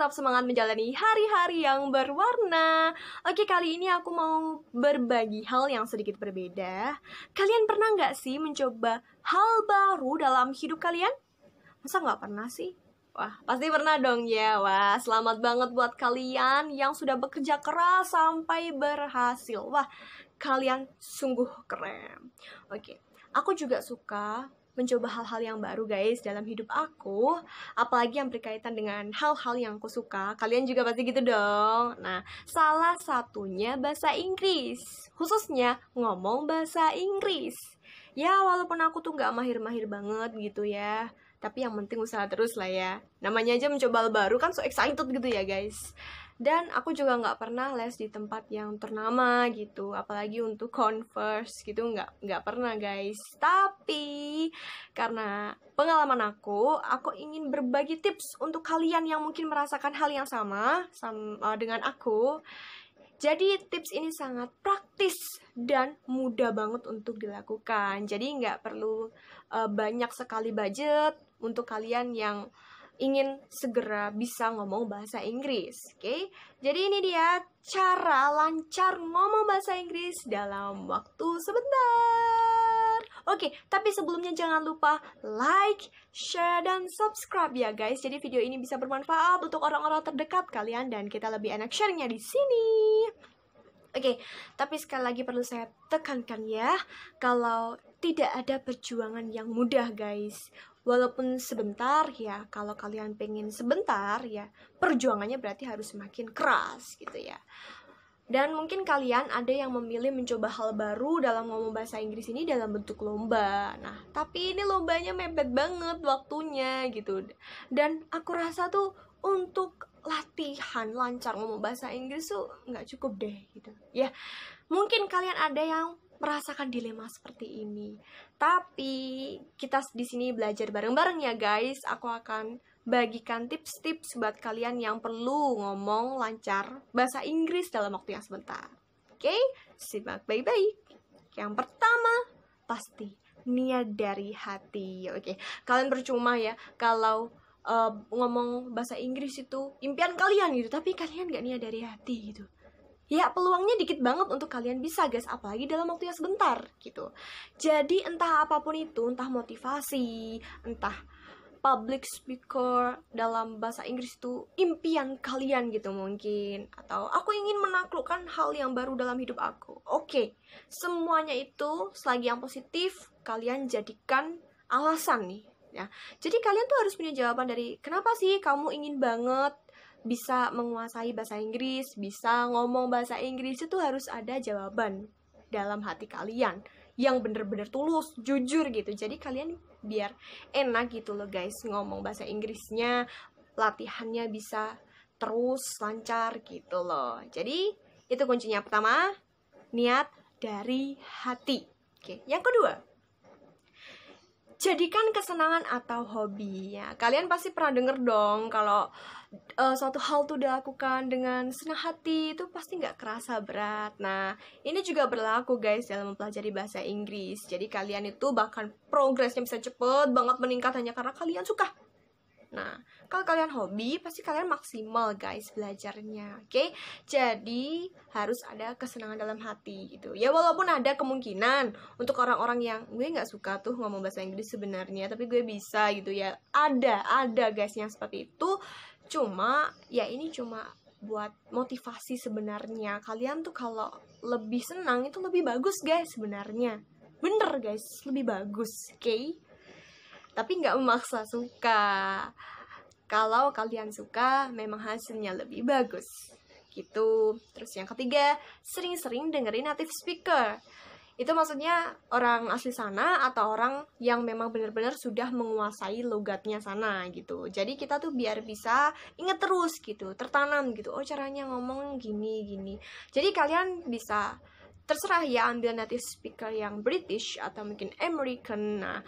tetap semangat menjalani hari-hari yang berwarna. Oke, kali ini aku mau berbagi hal yang sedikit berbeda. Kalian pernah nggak sih mencoba hal baru dalam hidup kalian? Masa nggak pernah sih? Wah, pasti pernah dong ya. Wah, selamat banget buat kalian yang sudah bekerja keras sampai berhasil. Wah, kalian sungguh keren. Oke, aku juga suka mencoba hal-hal yang baru guys dalam hidup aku, apalagi yang berkaitan dengan hal-hal yang aku suka. Kalian juga pasti gitu dong. Nah, salah satunya bahasa Inggris, khususnya ngomong bahasa Inggris. Ya, walaupun aku tuh gak mahir-mahir banget gitu ya, tapi yang penting usaha terus lah ya. Namanya aja mencoba hal baru kan so excited gitu ya guys. Dan aku juga nggak pernah les di tempat yang ternama gitu, apalagi untuk Converse gitu, nggak pernah guys. Tapi karena pengalaman aku ingin berbagi tips untuk kalian yang mungkin merasakan hal yang sama dengan aku. Jadi tips ini sangat praktis dan mudah banget untuk dilakukan. Jadi nggak perlu banyak sekali budget untuk kalian yang ingin segera bisa ngomong bahasa Inggris, oke? Jadi ini dia cara lancar ngomong bahasa Inggris dalam waktu sebentar. Oke, tapi sebelumnya jangan lupa like, share, dan subscribe ya guys. Jadi video ini bisa bermanfaat untuk orang-orang terdekat kalian dan kita lebih enak sharingnya di sini. Oke, tapi sekali lagi perlu saya tekankan ya, kalau tidak ada perjuangan yang mudah guys. Walaupun sebentar ya, kalau kalian pengen sebentar ya, perjuangannya berarti harus semakin keras gitu ya. Dan mungkin kalian ada yang memilih mencoba hal baru dalam ngomong bahasa Inggris ini dalam bentuk lomba. Nah, tapi ini lombanya mepet banget waktunya gitu. Dan aku rasa tuh untuk latihan lancar ngomong bahasa Inggris tuh nggak cukup deh gitu. Ya, mungkin kalian ada yang merasakan dilema seperti ini. Tapi kita di sini belajar bareng-bareng ya guys. Aku akan bagikan tips-tips buat kalian yang perlu ngomong lancar bahasa Inggris dalam waktu yang sebentar. Oke, simak baik-baik. Yang pertama, pasti niat dari hati. Oke, kalian percuma ya kalau ngomong bahasa Inggris itu impian kalian gitu, tapi kalian gak niat dari hati gitu. Ya, peluangnya dikit banget untuk kalian bisa guys, apalagi dalam waktu yang sebentar gitu. Jadi entah apapun itu, entah motivasi, entah public speaker dalam bahasa Inggris itu impian kalian gitu mungkin, atau aku ingin menaklukkan hal yang baru dalam hidup aku. Oke, semuanya itu selagi yang positif kalian jadikan alasan nih ya. Jadi kalian tuh harus punya jawaban dari kenapa sih kamu ingin banget bisa menguasai bahasa Inggris, bisa ngomong bahasa Inggris. Itu harus ada jawaban dalam hati kalian yang bener-bener tulus, jujur gitu. Jadi kalian biar enak gitu loh guys ngomong bahasa Inggrisnya, latihannya bisa terus lancar gitu loh. Jadi itu kuncinya. Pertama, niat dari hati. Oke, yang kedua, jadikan kesenangan atau hobi ya. Kalian pasti pernah denger dong kalau suatu hal tuh dilakukan dengan senang hati itu pasti nggak kerasa berat. Nah, ini juga berlaku guys dalam mempelajari bahasa Inggris. Jadi kalian itu bahkan progresnya bisa cepet banget meningkat hanya karena kalian suka. Nah, kalau kalian hobi, pasti kalian maksimal guys belajarnya, oke? Jadi, harus ada kesenangan dalam hati gitu. Ya, walaupun ada kemungkinan untuk orang-orang yang gue nggak suka tuh ngomong bahasa Inggris sebenarnya, tapi gue bisa gitu ya. Ada guys yang seperti itu. Cuma, ya ini cuma buat motivasi sebenarnya. Kalian tuh kalau lebih senang itu lebih bagus guys sebenarnya. Bener guys, lebih bagus, oke? Tapi nggak memaksa suka. Kalau kalian suka, memang hasilnya lebih bagus gitu. Terus yang ketiga, sering-sering dengerin native speaker. Itu maksudnya orang asli sana atau orang yang memang benar-benar sudah menguasai logatnya sana gitu. Jadi kita tuh biar bisa inget terus gitu, tertanam gitu. Oh, caranya ngomong gini. Jadi kalian bisa terserah ya ambil native speaker yang British atau mungkin American. Nah,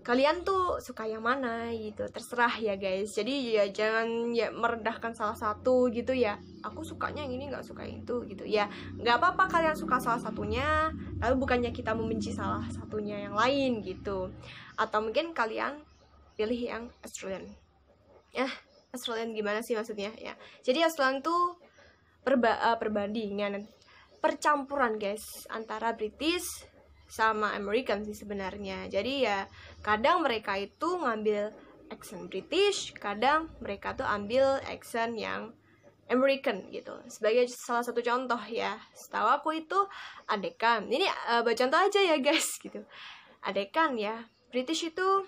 kalian tuh suka yang mana gitu, terserah ya guys. Jadi ya jangan ya merendahkan salah satu gitu ya. Aku sukanya yang ini, nggak suka yang itu gitu ya. Nggak apa-apa kalian suka salah satunya, lalu bukannya kita membenci salah satunya yang lain gitu. Atau mungkin kalian pilih yang Australian. Ya, Australian gimana sih maksudnya ya. Jadi Australian tuh perbandingan, percampuran guys antara British sama American sih sebenarnya. Jadi ya kadang mereka itu ngambil accent British, kadang mereka tuh ambil accent yang American gitu. Sebagai salah satu contoh ya, setahu aku itu adekan. Ini buat contoh aja ya guys gitu. Adekan ya, British itu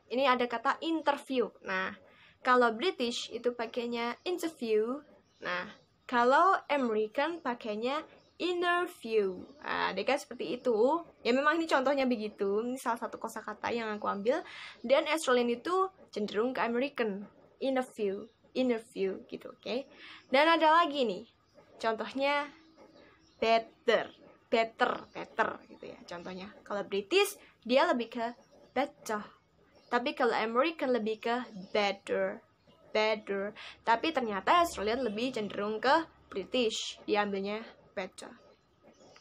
ini ada kata interview. Nah, kalau British itu pakainya interview. Nah, kalau American pakainya interview. Nah, adekan seperti itu. Ya memang ini contohnya begitu. Ini salah satu kosakata yang aku ambil. Dan Australian itu cenderung ke American. Interview gitu, oke? Dan ada lagi nih, contohnya better gitu ya. Contohnya kalau British dia lebih ke better, tapi kalau American lebih ke better. Tapi ternyata Australian lebih cenderung ke British, dia ambilnya better.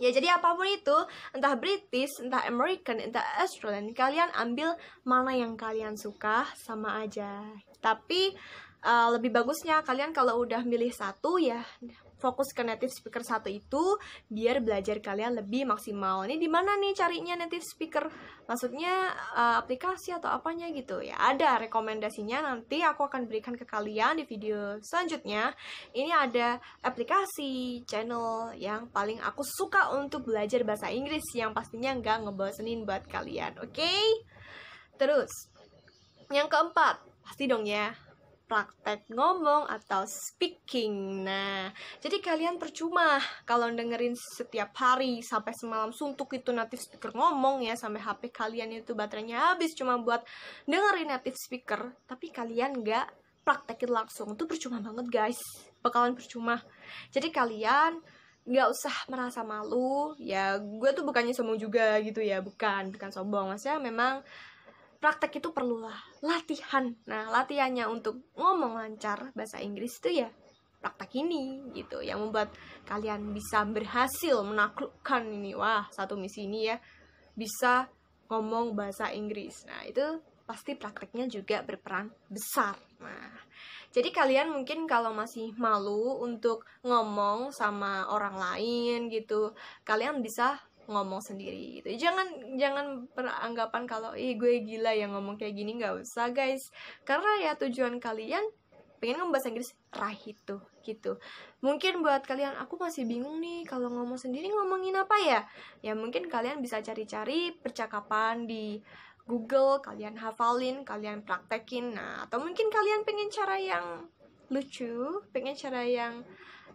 Ya jadi apapun itu, entah British, entah American, entah Australian, kalian ambil mana yang kalian suka, sama aja. Tapi lebih bagusnya kalian kalau udah milih satu ya fokus ke native speaker satu itu, biar belajar kalian lebih maksimal. Ini di mana nih carinya native speaker? Maksudnya aplikasi atau apanya gitu ya? Ada rekomendasinya, nanti aku akan berikan ke kalian di video selanjutnya. Ini ada aplikasi channel yang paling aku suka untuk belajar bahasa Inggris, yang pastinya nggak ngebosenin buat kalian, oke? Terus yang keempat, pasti dong ya, praktek ngomong atau speaking. Nah, jadi kalian percuma kalau dengerin setiap hari sampai semalam suntuk itu native speaker ngomong ya, sampai HP kalian itu baterainya habis cuma buat dengerin native speaker, tapi kalian nggak praktekin langsung. Itu percuma banget guys, bakalan percuma. Jadi kalian nggak usah merasa malu ya. Gue tuh bukannya sombong juga gitu ya, bukan sombong. Maksudnya memang praktek itu perlulah latihan. Nah, latihannya untuk ngomong lancar bahasa Inggris itu ya praktek ini gitu, yang membuat kalian bisa berhasil menaklukkan ini. Wah, satu misi ini ya, bisa ngomong bahasa Inggris. Nah, itu pasti prakteknya juga berperan besar. Nah, jadi kalian mungkin kalau masih malu untuk ngomong sama orang lain gitu, kalian bisa ngomong sendiri gitu. Jangan beranggapan kalau gue gila yang ngomong kayak gini, nggak usah guys. Karena ya tujuan kalian pengen ngomong bahasa Inggris raih itu gitu. Mungkin buat kalian, aku masih bingung nih kalau ngomong sendiri ngomongin apa ya? Ya mungkin kalian bisa cari-cari percakapan di Google, kalian hafalin, kalian praktekin. Nah, atau mungkin kalian pengen cara yang lucu, pengen cara yang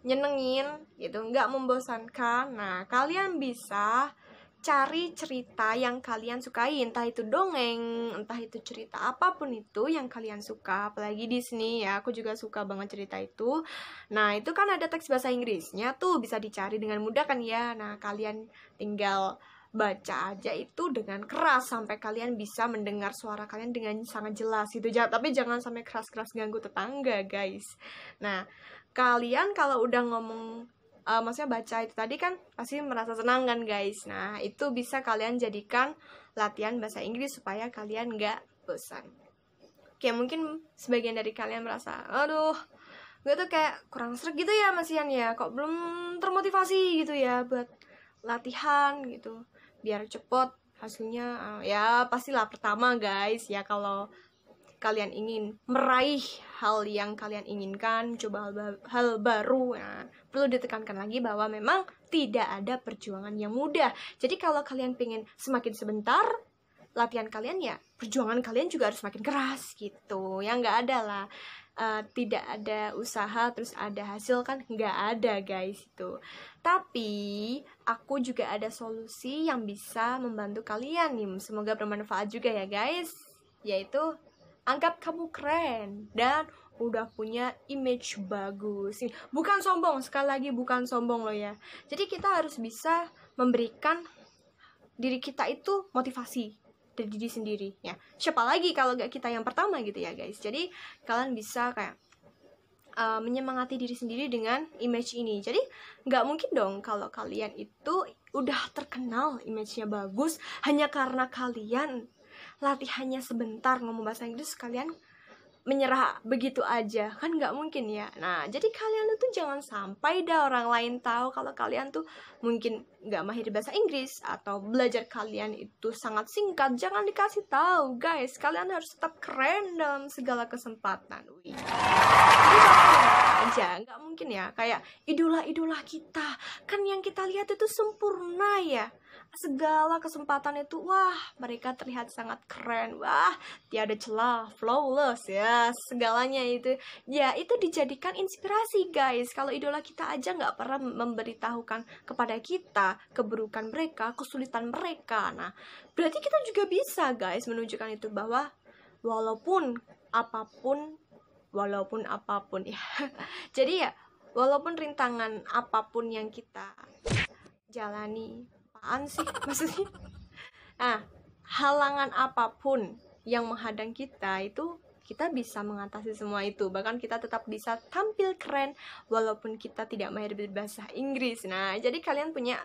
nyenengin gitu, nggak membosankan. Nah, kalian bisa cari cerita yang kalian sukai, entah itu dongeng, entah itu cerita apapun itu yang kalian suka. Apalagi Disney ya, aku juga suka banget cerita itu. Nah, itu kan ada teks bahasa Inggrisnya tuh, bisa dicari dengan mudah kan ya. Nah, kalian tinggal baca aja itu dengan keras sampai kalian bisa mendengar suara kalian dengan sangat jelas gitu. Tapi jangan sampai keras-keras ganggu tetangga guys. Nah, kalian kalau udah ngomong maksudnya baca itu tadi kan pasti merasa senang kan guys. Nah, itu bisa kalian jadikan latihan bahasa Inggris supaya kalian nggak bosan. Oke, mungkin sebagian dari kalian merasa, aduh, gue tuh kayak kurang sreg gitu ya Mas Ian ya, kok belum termotivasi gitu ya buat latihan gitu biar cepet hasilnya. Ya pastilah pertama guys ya, kalau kalian ingin meraih hal yang kalian inginkan, coba hal baru, nah, perlu ditekankan lagi bahwa memang tidak ada perjuangan yang mudah. Jadi kalau kalian pengen semakin sebentar latihan kalian, ya perjuangan kalian juga harus semakin keras gitu. Ya nggak ada lah, tidak ada usaha terus ada hasil kan, nggak ada guys itu. Tapi aku juga ada solusi yang bisa membantu kalian nih, semoga bermanfaat juga ya guys, yaitu anggap kamu keren dan udah punya image bagus. Bukan sombong, sekali lagi bukan sombong loh ya. Jadi kita harus bisa memberikan diri kita itu motivasi dari diri sendiri ya. Siapa lagi kalau gak kita yang pertama gitu ya guys. Jadi kalian bisa kayak menyemangati diri sendiri dengan image ini. Jadi gak mungkin dong kalau kalian itu udah terkenal, image-nya bagus, hanya karena kalian latihannya sebentar ngomong bahasa Inggris, kalian menyerah begitu aja, kan nggak mungkin ya. Nah, jadi kalian itu jangan sampai dah orang lain tahu kalau kalian tuh mungkin nggak mahir bahasa Inggris atau belajar kalian itu sangat singkat. Jangan dikasih tahu, guys. Kalian harus tetap keren dalam segala kesempatan. Wih. Jadi aja, nggak mungkin ya. Kayak idola-idola kita, kan yang kita lihat itu sempurna ya. Segala kesempatan itu, wah, mereka terlihat sangat keren, wah, tiada celah, flawless ya, segalanya itu. Ya, itu dijadikan inspirasi, guys. Kalau idola kita aja nggak pernah memberitahukan kepada kita keburukan mereka, kesulitan mereka. Nah, berarti kita juga bisa, guys, menunjukkan itu bahwa walaupun apapun ya. Jadi ya, walaupun rintangan apapun yang kita jalani, apaan sih maksudnya? Nah, halangan apapun yang menghadang kita itu, kita bisa mengatasi semua itu. Bahkan kita tetap bisa tampil keren walaupun kita tidak mahir berbahasa Inggris. Nah, jadi kalian punya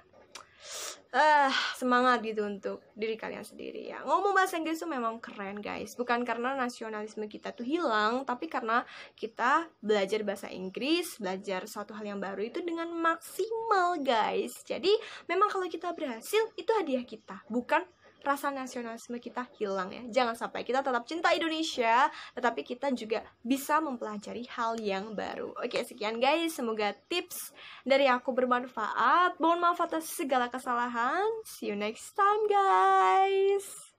semangat gitu untuk diri kalian sendiri ya. Ngomong bahasa Inggris itu memang keren, guys. Bukan karena nasionalisme kita tuh hilang, tapi karena kita belajar bahasa Inggris, belajar suatu hal yang baru itu dengan maksimal, guys. Jadi memang kalau kita berhasil, itu hadiah kita, bukan rasa nasionalisme kita hilang ya. Jangan sampai kita tetap cinta Indonesia, tetapi kita juga bisa mempelajari hal yang baru. Oke, sekian guys. Semoga tips dari aku bermanfaat. Mohon maaf atas segala kesalahan. See you next time, guys.